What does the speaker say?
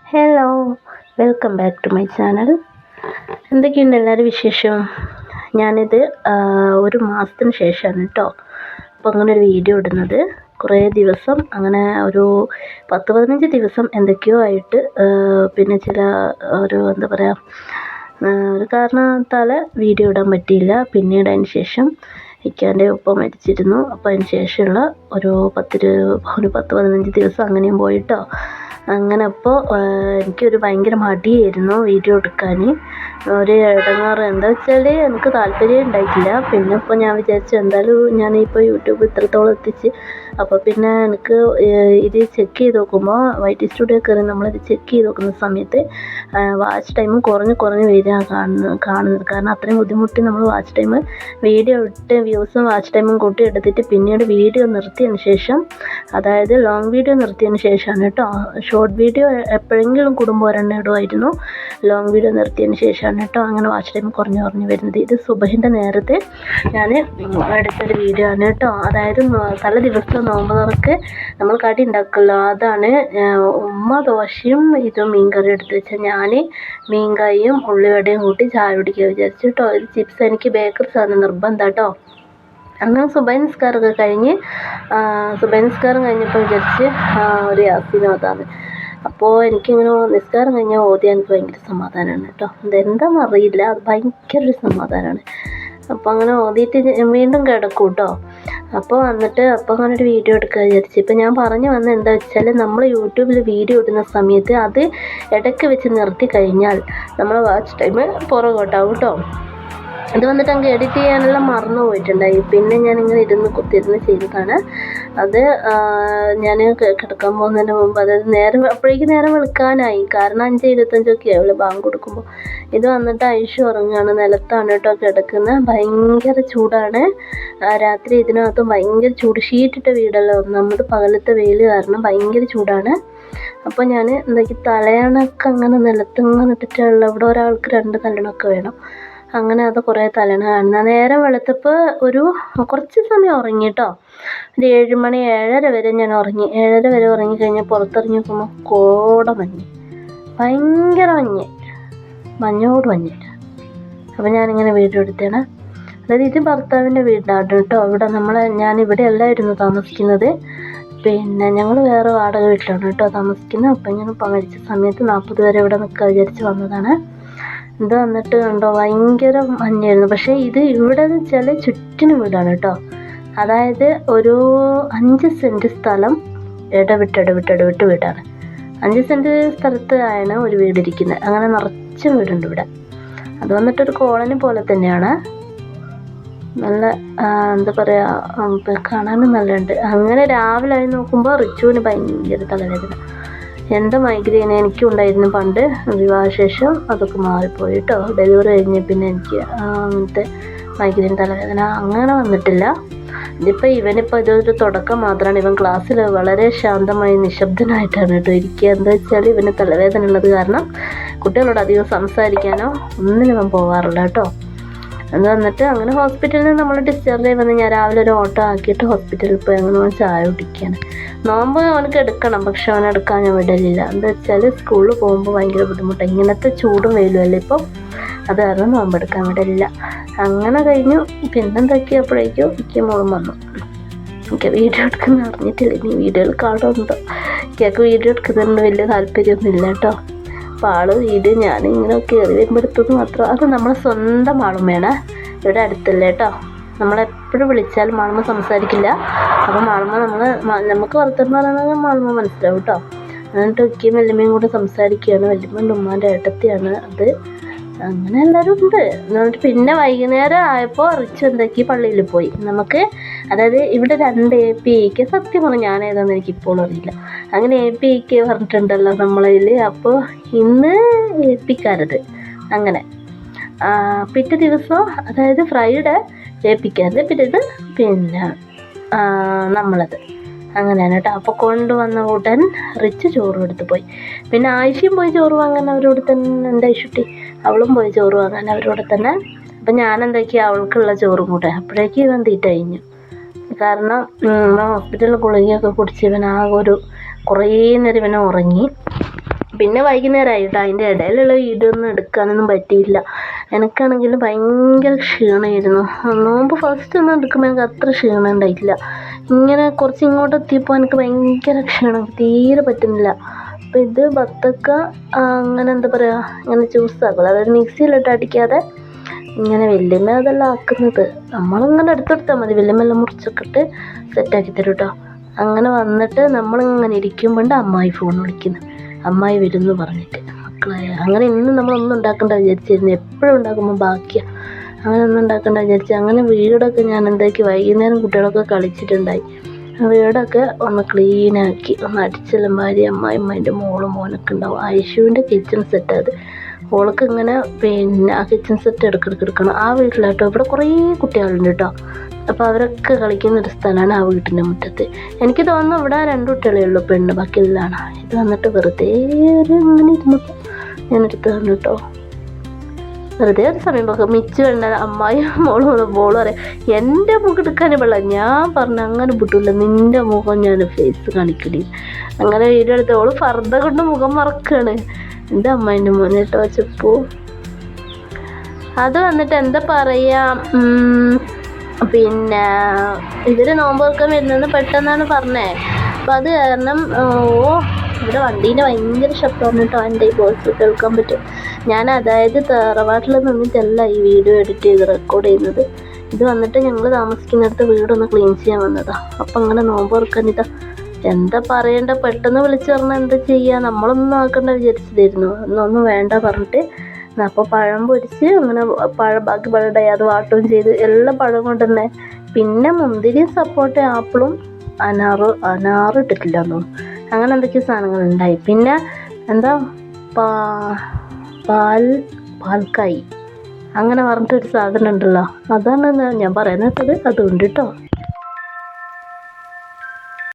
Hello, welcome back to my channel. എന്തൊക്കെയുണ്ട് എല്ലാവരും വിശേഷം? ഞാനിത് ഒരു മാസത്തിന് ശേഷമാണ് കേട്ടോ അപ്പോൾ അങ്ങനെ ഒരു വീഡിയോ ഇടുന്നത്. കുറേ ദിവസം അങ്ങനെ ഒരു 10-15 ദിവസം എന്തൊക്കെയോ ആയിട്ട് പിന്നെ ചില ഒരു എന്താ പറയുക ഒരു കാരണത്താൽ വീഡിയോ ഇടാൻ പറ്റിയില്ല. പിന്നീട് അതിന് ശേഷം ഇക്കാൻ്റെ ഉപ്പ മരിച്ചിരുന്നു. അപ്പോൾ അതിന് ശേഷമുള്ള ഒരു 10-15 ദിവസം അങ്ങനെയും പോയിട്ടോ. അങ്ങനെ അപ്പോൾ എനിക്കൊരു ഭയങ്കര മടിയായിരുന്നു വീഡിയോ എടുക്കാൻ. ഒരു ഇടങ്ങേറ് എന്താ വെച്ചാൽ എനിക്ക് താല്പര്യം ഉണ്ടായിട്ടില്ല. പിന്നെ ഇപ്പോൾ ഞാൻ വിചാരിച്ചു എന്തായാലും ഞാനിപ്പോൾ യൂട്യൂബ് ഇത്രത്തോളം എത്തിച്ച് അപ്പോൾ പിന്നെ എനിക്ക് ഇത് ചെക്ക് ചെയ്ത് നോക്കുമ്പോൾ YT സ്റ്റുഡിയോ കയറി നമ്മളിത് ചെക്ക് ചെയ്ത് നോക്കുന്ന സമയത്ത് വാച്ച് ടൈമും കുറഞ്ഞ് വരിക കാണുന്നത്. കാരണം അത്രയും ബുദ്ധിമുട്ടി നമ്മൾ വാച്ച് ടൈം വീഡിയോ ഇട്ട് വ്യൂസും വാച്ച് ടൈമും കൂട്ടി എടുത്തിട്ട് പിന്നീട് വീഡിയോ നിർത്തിയതിന് ശേഷം, അതായത് ലോങ് വീഡിയോ നിർത്തിയതിന് ശേഷമാണ് കേട്ടോ. ഷോർട്ട് വീഡിയോ എപ്പോഴെങ്കിലും കുടുംബം ഒരെണ്ണം ഇടുമായിരുന്നു. ലോങ് വീഡിയോ നിർത്തിയതിന് ശേഷമാണ് കേട്ടോ അങ്ങനെ വാച്ച് ടൈം കുറഞ്ഞ് വരുന്നത്. ഇത് സുബഹിൻ്റെ നേരത്തെ ഞാൻ എടുത്തൊരു വീഡിയോ ആണ് കേട്ടോ. അതായത് തല ദിവസം നോമ്പ് തുറക്ക് നമ്മൾ കടി ഉണ്ടാക്കുമല്ലോ, അതാണ്. ഉമ്മ ദോശയും ഇതും മീൻകറി എടുത്ത് വെച്ചാൽ ഞാൻ മീൻകറിയും ഉള്ളിവടയും കൂട്ടി ചായ കുടിക്കുക വിചാരിച്ചു കേട്ടോ. ഇത് ചിപ്സ് എനിക്ക് ബേക്കറി സാധനം നിർബന്ധം കേട്ടോ. അങ്ങനെ സുബൈ നിസ്കാരമൊക്കെ കഴിഞ്ഞ് നിസ്കാരം കഴിഞ്ഞപ്പോൾ വിചാരിച്ച് ഒരു യാസീൻ ഓതാന്ന്. അപ്പോൾ എനിക്കിങ്ങനെ നിസ്കാരം കഴിഞ്ഞാൽ ഓതിയാൽ എനിക്ക് ഭയങ്കര സമാധാനമാണ് കേട്ടോ. ഇതെന്താണെന്ന് അറിയില്ല, അത് ഭയങ്കര ഒരു സമാധാനമാണ്. അപ്പോൾ അങ്ങനെ ഓതിയിട്ട് വീണ്ടും കിടക്കും കേട്ടോ. അപ്പോൾ വന്നിട്ട് അങ്ങനെ ഒരു വീഡിയോ എടുക്കുക വിചാരിച്ചു. ഇപ്പം ഞാൻ പറഞ്ഞു വന്നത് എന്താ വെച്ചാൽ, നമ്മൾ യൂട്യൂബിൽ വീഡിയോ ഇടുന്ന സമയത്ത് അത് ഇടയ്ക്ക് വെച്ച് നിർത്തി കഴിഞ്ഞാൽ നമ്മൾ വാച്ച് ടൈം പുറകോട്ടാവും കേട്ടോ. ഇത് വന്നിട്ട് അങ്ങ് എഡിറ്റ് ചെയ്യാനെല്ലാം മറന്നു പോയിട്ടുണ്ടായി. പിന്നെ ഞാനിങ്ങനെ കുത്തിരുന്ന് ചെയ്തതാണ് അത്. ഞാൻ കിടക്കാൻ പോകുന്നതിന് മുമ്പ്, അതായത് അപ്പോഴേക്കും നേരം വെളുക്കാനായി. കാരണം 5:25 ആവില്ല ബാങ്ക് കൊടുക്കുമ്പോൾ. ഇത് വന്നിട്ട് ഐഷു ഉറങ്ങുകയാണ്, നിലത്താണ് കേട്ടോ കിടക്കുന്നത്. ഭയങ്കര ചൂടാണ് രാത്രി. ഇതിനകത്തും ഭയങ്കര ചൂട്. ഷീറ്റിട്ട വീടല്ലോ, ഒന്നാമത് പകലത്തെ വെയിൽ കാരണം ഭയങ്കര ചൂടാണ്. അപ്പോൾ ഞാൻ എന്താക്കി തലയണൊക്കെ അങ്ങനെ നിലത്തിങ്ങനെ ഇട്ടിട്ടുള്ള, ഇവിടെ ഒരാൾക്ക് 2 തലയണൊക്കെ വേണം. അങ്ങനെ അത് കുറേ തലയണ കാണുന്ന. നേരം വെളുത്തപ്പോൾ ഒരു കുറച്ച് സമയം ഉറങ്ങി കേട്ടോ. ഒരു 7 മണി 7:30 വരെ ഞാൻ ഉറങ്ങി. 7:30 വരെ ഉറങ്ങിക്കഴിഞ്ഞാൽ പുറത്തിറങ്ങി നോക്കുമ്പോൾ കോടമഞ്ഞ്, ഭയങ്കര മഞ്ഞോട് മഞ്ഞ്. അപ്പോൾ ഞാനിങ്ങനെ വീഡിയോ എടുത്തേണ്. അതായത് ഇത് ഭർത്താവിൻ്റെ വീടാണ് കേട്ടോ. ഇവിടെ ഞാനിവിടെ അല്ലായിരുന്നു താമസിക്കുന്നത്. പിന്നെ ഞങ്ങൾ വേറെ വാടക വീട്ടിലാണ് കേട്ടോ താമസിക്കുന്നത്. അപ്പം ഇങ്ങനെ മരിച്ച സമയത്ത് 40 വരെ ഇവിടെ നിൽക്കാൻ വിചാരിച്ച് വന്നതാണ്. ഇത് വന്നിട്ട് കണ്ടോ ഭയങ്കര മഞ്ഞായിരുന്നു. പക്ഷേ ഇത് ഇവിടെ വെച്ചാൽ ചുറ്റിനും വീടാണ് കേട്ടോ. അതായത് ഒരു 5 സെൻറ്റ് സ്ഥലം ഇടവിട്ട് വീടാണ്. 5 സെൻറ്റ് സ്ഥലത്താണ് ഒരു വീടിരിക്കുന്നത്. അങ്ങനെ നിറച്ചും വീടുണ്ട് ഇവിടെ. അത് വന്നിട്ടൊരു കോളനി പോലെ തന്നെയാണ്. നല്ല എന്താ പറയുക, കാണാനും നല്ലതുണ്ട്. അങ്ങനെ രാവിലെ ആയി നോക്കുമ്പോൾ റിച്ചുവിന് ഭയങ്കര തലവേദന. എന്താ മൈഗ്രെയിൻ എനിക്കും ഉണ്ടായിരുന്നു പണ്ട്. വിവാഹശേഷം അതൊക്കെ മാറിപ്പോയി കേട്ടോ. ഡെലിവറി കഴിഞ്ഞ് പിന്നെ എനിക്ക് അങ്ങനത്തെ മൈഗ്രെയിൻ തലവേദന അങ്ങനെ വന്നിട്ടില്ല. ഇവനിപ്പോൾ ഇതൊരു തുടക്കം മാത്രമാണ്. ഇവൻ ക്ലാസ്സിൽ വളരെ ശാന്തമായി നിശബ്ദനായിട്ടാണ് കേട്ടോ ഇരിക്കുക. എന്താ വെച്ചാൽ ഇവന് തലവേദന ഉള്ളത് കാരണം കുട്ടികളോട് അധികം സംസാരിക്കാനോ ഒന്നിനും ഇവൻ പോകാറില്ല കേട്ടോ. അത് വന്നിട്ട് അങ്ങനെ ഹോസ്പിറ്റലിൽ നിന്ന് നമ്മൾ ഡിസ്ചാർജ് ആയി വന്ന് ഞാൻ രാവിലെ ഒരു ഓട്ടോ ആക്കിയിട്ട് ഹോസ്പിറ്റലിൽ പോയി അങ്ങനെ ചായ കുടിക്കുകയാണ്. നോമ്പ് അവനക്ക് എടുക്കണം, പക്ഷെ അവൻ എടുക്കാൻ ഞാൻ വിടലില്ല. എന്താ വെച്ചാൽ സ്കൂളിൽ പോകുമ്പോൾ ഭയങ്കര ബുദ്ധിമുട്ടാണ്. ഇങ്ങനത്തെ ചൂടും വെയിലും അല്ലേ ഇപ്പം, അത് കാരണം നോമ്പ് എടുക്കാൻ വിടലില്ല. അങ്ങനെ കഴിഞ്ഞു. പിന്നെന്തൊക്കെയപ്പോഴേക്കും എനിക്ക് മോളും വന്നു. എനിക്ക് വീഡിയോ എടുക്കുന്ന അറിഞ്ഞിട്ടില്ല. ഇനി വീഡിയോയിൽ കാണുന്നുണ്ടോ? എനിക്ക് വീഡിയോ എടുക്കുന്നതിന് വലിയ താല്പര്യമൊന്നുമില്ല കേട്ടോ. അപ്പോൾ വീഡിയോ ഞാനിങ്ങനെ കയറി വരുമ്പോൾ എടുത്തത് മാത്രം. അത് നമ്മളെ സ്വന്തം മാളുമ്മയാണ്, ഇവിടെ അടുത്തല്ലേ കേട്ടോ. നമ്മളെപ്പോഴും വിളിച്ചാൽ മാളുമ്മ സംസാരിക്കില്ല. അപ്പോൾ മാളുമ്മ നമുക്ക് വർത്തമാനം പറയുന്നത് മാളുമ്മ മനസ്സിലാവും കേട്ടോ. എന്നിട്ട് ഒക്കെയും വല്യമ്മയും കൂടെ സംസാരിക്കുകയാണ്. വല്യമ്മ ഉമ്മാൻ്റെ ഏട്ടത്തിയാണ് അത്. അങ്ങനെ എല്ലാവരും ഉണ്ട്. എന്നിട്ട് പിന്നെ വൈകുന്നേരം ആയപ്പോൾ റിച്ച് എന്താക്കി പള്ളിയിൽ പോയി. അതായത് ഇവിടെ 2 APK, സത്യം പറഞ്ഞാൽ ഞാൻ ഏതാണെന്ന് എനിക്ക് ഇപ്പോഴും അറിയില്ല. അങ്ങനെ APK പറഞ്ഞിട്ടുണ്ടല്ലോ നമ്മളതിൽ. അപ്പോൾ ഇന്ന് APക്കാരത്. അങ്ങനെ പിറ്റേ ദിവസം അതായത് ഫ്രൈഡേ APക്കാരത്, പിന്നെ നമ്മളത് അങ്ങനെയാണ് കേട്ടോ. അപ്പോൾ കൊണ്ടുവന്ന ഉടൻ റിച്ച് ചോറ് എടുത്ത് പോയി. പിന്നെ ആയിഷയും പോയി ചോറ് വാങ്ങാൻ അവരോട് തന്നെ. എൻ്റെ ഐഷുട്ടി അവളും പോയി ചോറ് വാങ്ങാൻ അവരോട് തന്നെ. അപ്പം ഞാനെന്തൊക്കെയാ അവൾക്കുള്ള ചോറും കൂടെ. അപ്പോഴേക്കും ഇവൻ തീറ്റ കഴിഞ്ഞു. കാരണം ഹോസ്പിറ്റലിൽ ഗുളികയൊക്കെ കുടിച്ച് ഇവൻ കുറേ നേരം ഇവനെ ഉറങ്ങി. പിന്നെ വൈകുന്നേരമായിട്ടോ, അതിൻ്റെ ഇടയിലുള്ള വീഡിയോ ഒന്നും എടുക്കാനൊന്നും പറ്റിയില്ല. എനിക്കാണെങ്കിലും ഭയങ്കര ക്ഷീണമായിരുന്നു. നോമ്പ് ഫസ്റ്റ് ഒന്നും എടുക്കുമ്പോൾ എനിക്ക് അത്ര ക്ഷീണം ഉണ്ടായിട്ടില്ല. ഇങ്ങനെ കുറച്ച് ഇങ്ങോട്ട് എത്തിയപ്പോൾ എനിക്ക് ഭയങ്കര ക്ഷീണം, തീരെ പറ്റുന്നില്ല. അപ്പോൾ ഇത് ബത്തക്ക അങ്ങനെ എന്താ പറയുക, ഇങ്ങനെ ജ്യൂസാക്കുള്ളൂ, അതായത് മിക്സിയിലിട്ട് അടിക്കാതെ ഇങ്ങനെ വല്യമ്മ അതെല്ലാം ആക്കുന്നത്. നമ്മളിങ്ങനെ എടുത്തെടുത്താൽ മതി, വല്യമ്മെല്ലാം മുറിച്ചൊക്കെ ഇട്ട് സെറ്റാക്കി തരും കേട്ടോ. അങ്ങനെ വന്നിട്ട് നമ്മളിങ്ങനെ ഇരിക്കുമ്പോണ്ട് അമ്മായി ഫോൺ വിളിക്കുന്നു, അമ്മായി വരുമെന്ന് പറഞ്ഞിട്ട്. മക്കളെ അങ്ങനെ ഇന്ന് നമ്മളൊന്നും ഉണ്ടാക്കണ്ട വിചാരിച്ചിരുന്നു, എപ്പോഴും ഉണ്ടാക്കുമ്പോൾ ബാക്കിയാണ്. അങ്ങനെ ഒന്നും ഉണ്ടാക്കണ്ട വിചാരിച്ചു. അങ്ങനെ വീടൊക്കെ ഞാൻ എന്താക്കി, വൈകുന്നേരം കുട്ടികളൊക്കെ കളിച്ചിട്ടുണ്ടായി, വീടൊക്കെ ഒന്ന് ക്ലീനാക്കി ഒന്ന് അടിച്ചെല്ലാം വാരി. അമ്മായിമ്മേൻ്റെ മോളും മോനൊക്കെ ഉണ്ടാവും. ഐഷുവിൻ്റെ കിച്ചൺ സെറ്റ് അത്, ഓൾക്ക് ഇങ്ങനെ പിന്നെ ആ കിച്ചൺ സെറ്റ് എടുക്കണം. ആ വീട്ടിലാട്ടോ, ഇവിടെ കുറേ കുട്ടികളുണ്ട് കേട്ടോ. അപ്പോൾ അവരൊക്കെ കളിക്കുന്നൊരു സ്ഥലമാണ് ആ വീട്ടിൻ്റെ മുറ്റത്ത്. എനിക്ക് തോന്നുന്നു ഇവിടെ 2 കുട്ടികളേ ഉള്ളൂ, പെണ്ണ്, ബാക്കിയെല്ലാണ്. ഇത് വന്നിട്ട് വെറുതെ ഒരു ഇങ്ങനെ ഇരുന്നപ്പോൾ ഞാൻ എടുത്തതാണ് കേട്ടോ. വെറുതെ ഒരു സമയം പോക്കെ മിച്ചു വേണ്ട. അമ്മായി മോള് പറയാം, എൻ്റെ മുഖം എടുക്കാനേ വെള്ള. ഞാൻ പറഞ്ഞു അങ്ങനെ വിട്ടില്ല, നിൻ്റെ മുഖം ഞാൻ ഫേസ് കാണിക്കടി. അങ്ങനെ വീഡിയോ എടുത്ത് ഓള് ഫർദ കൊണ്ട് മുഖം മറക്കാണ്. എൻ്റെ അമ്മായിൻ്റെ മോനെ കേട്ടോ ചെപ്പു. അത് വന്നിട്ട് എന്താ പറയാ, പിന്നെ ഇവര് നോമ്പ് തുറക്കാൻ വരുന്നെന്ന് പെട്ടെന്നാണ് പറഞ്ഞേ. അപ്പം അത് കാരണം ഇവിടെ വണ്ടീൻ്റെ ഭയങ്കര ശബ്ദമാണ് കേട്ടോ. എൻ്റെ ഈ വോയിസ് കേൾക്കാൻ പറ്റും. ഞാൻ അതായത് തറവാട്ടിൽ നിന്നിട്ടല്ല ഈ വീഡിയോ എഡിറ്റ് ചെയ്ത് റെക്കോർഡ് ചെയ്യുന്നത്. ഇത് വന്നിട്ട് ഞങ്ങൾ താമസിക്കുന്നിടത്ത് വീടൊന്ന് ക്ലീൻ ചെയ്യാൻ വന്നതാണ്. അപ്പം അങ്ങനെ നോമ്പ് തുറക്കാൻ ഇതാ എന്താ പറയണ്ട, പെട്ടെന്ന് വിളിച്ചു പറഞ്ഞാൽ എന്താ ചെയ്യുക, നമ്മളൊന്നും ആക്കണ്ട വിചാരിച്ചതായിരുന്നു. ഒന്നും വേണ്ട പറഞ്ഞിട്ട് അപ്പോൾ പഴം പൊരിച്ച് അങ്ങനെ ബാക്കി പഴം അത് വാട്ടുകയും ചെയ്ത് എല്ലാ പഴം കൊണ്ട് തന്നെ. പിന്നെ മുന്തിരിയും സപ്പോട്ട ആപ്പിളും അനാറ് ഇട്ടിട്ടില്ല എന്ന് തോന്നുന്നു. അങ്ങനെ എന്തൊക്കെയോ സാധനങ്ങളുണ്ടായി. പിന്നെ എന്താ പാൽക്കായി അങ്ങനെ പറഞ്ഞിട്ടൊരു സാധനം ഉണ്ടല്ലോ, അതാണ് ഞാൻ പറയുന്നത്. അതുകൊണ്ട് കേട്ടോ.